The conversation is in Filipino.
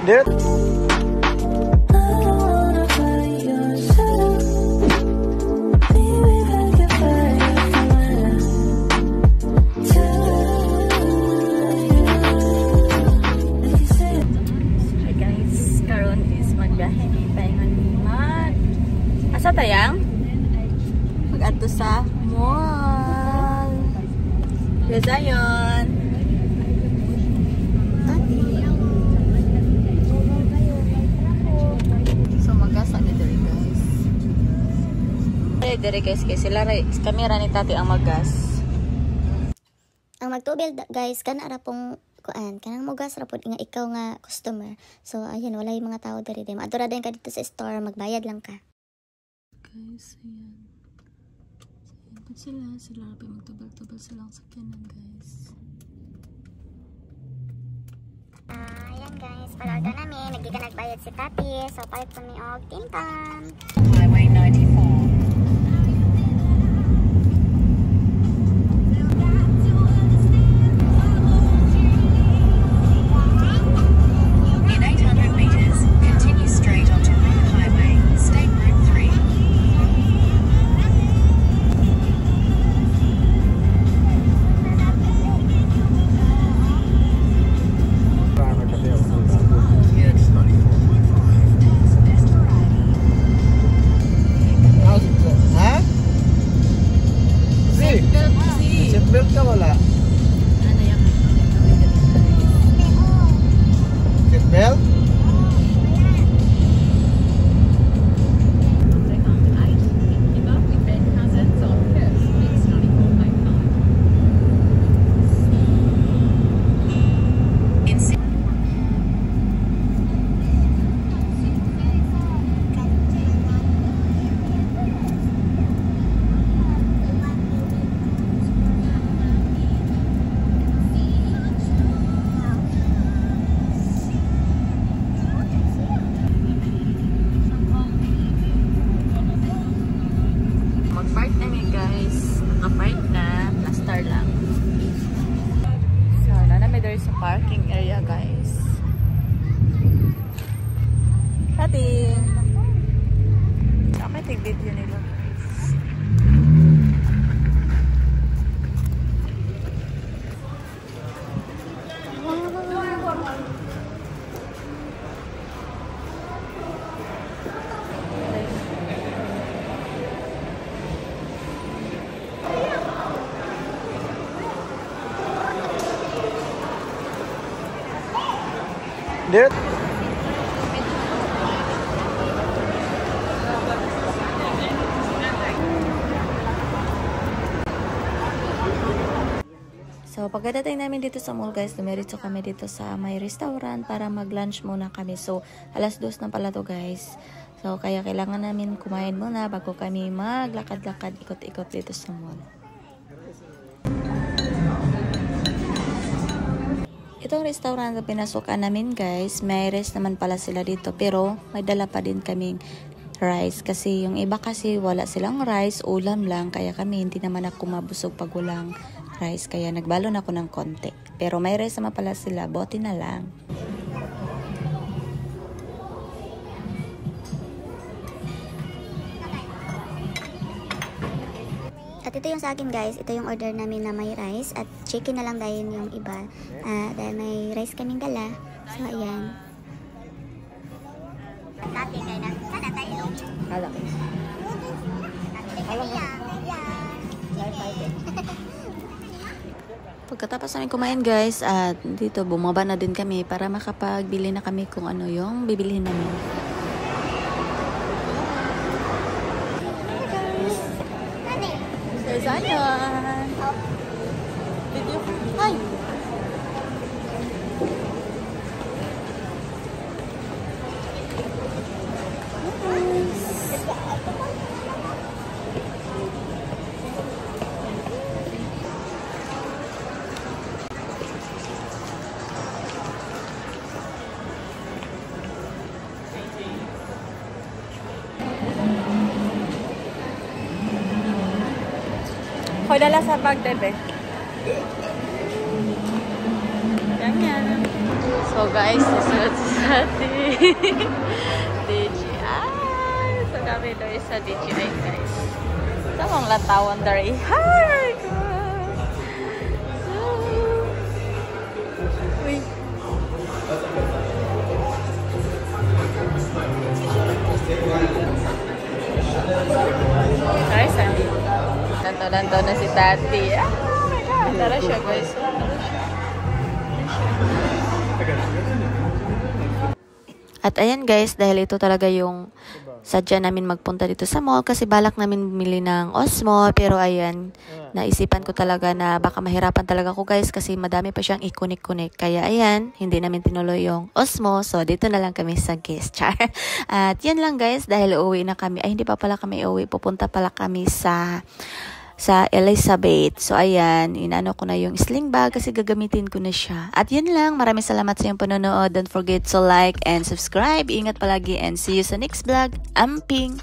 Dude. Asa tayang? Mag-ato sa mall. Gazayon. So mag-asa ni diri guys. Diri guys kay sila kami ra ni tati ang mag-gas. Ang magtubil guys kana ra pong kuan kanang mogas ra pud nga ikaw nga customer. So ayun wala yung mga tao diri din. Adura din ka dito sa store magbayad lang ka. Guys, ayan. So, ayan sila pa magtubal-tubal silang sakyanan, guys. Ayan guys, pag-order namin, nagiging nagbayad si Tati. So, palit kami og tintam. Highway 94. Seatbelt ka wala? Ano yan? Seatbelt? Sa parking area guys. Ating okay, video nila guys. Dude. So, pagkadating namin dito sa mall guys, dumiretso kami dito sa may restaurant para mag-lunch muna kami. So, alas 2 na pala to guys. So, kaya kailangan namin kumain muna bago kami maglakad-lakad, ikot-ikot dito sa mall. Itong restaurant na pinasukan namin guys, may rice naman pala sila dito. Pero, may dala pa din kaming rice. Kasi yung iba kasi wala silang rice, ulam lang. Kaya kami hindi naman ako mabusog pag walang rice, kaya nagbalon ako ng konti. Pero may rice naman pala sila, bote na lang. At ito yung sa akin guys, ito yung order namin na may rice at chicken na lang dahil yung iba. Dahil may rice kaming dala. So ayan. Dati kayo na, sana tayo. Kala ko. Pagkatapos namin kumain guys, at dito bumaba na din kami para makapagbili na kami kung ano yung bibilihin namin. Sayan! Video ko. Hi! Hoy, dala sa bag, bebe. Ganyan. So guys, susunod sa DJI. So kami doon sa DJI guys. Tamang latawan dari. Hi! Uy. Guys, Danto na si Tati. Ah, oh my God. Tara siya guys. Tara siya. At ayan guys, dahil ito talaga yung sadya namin magpunta dito sa mall kasi balak namin bumili ng Osmo, pero ayan, naisipan ko talaga na baka mahirapan talaga ako guys kasi madami pa siyang ikunik-kunik. Kaya ayan, hindi namin tinuloy yung Osmo, so dito na lang kami sa guest char. At yan lang guys, dahil uuwi na kami, ay hindi pa pala kami uuwi, pupunta pala kami sa Elizabeth. So, ayan, inano ko na yung sling bag kasi gagamitin ko na siya. At yun lang, maraming salamat sa iyong panonood. Don't forget to like and subscribe. Ingat palagi and see you sa next vlog. Amping!